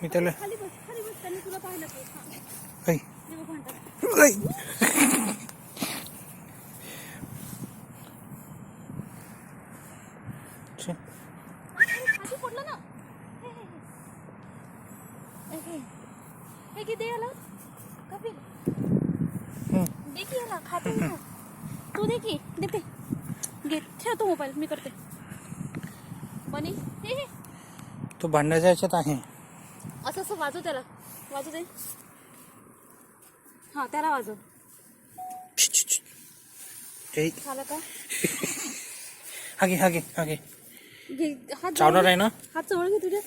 मी त्याला खाली बस त्यांनी तुला पाहिलं की ऐ, हे बघ म्हणतात ऐ. छे. खाली पडलं ना हे किती आला कपिल दे की याला खाते ना तू दे की देते घे ठेव तो मोबाईल मी करते बनी हे तो भांडण्याच्या ह्याच्यात आहे. असं असं वाजव त्याला वाजू दे हा त्याला वाजव ऐ, झालं का हागे हागे हागे घे हात चावणार जवळ आहे ना. हात जवळ घे तुझ्या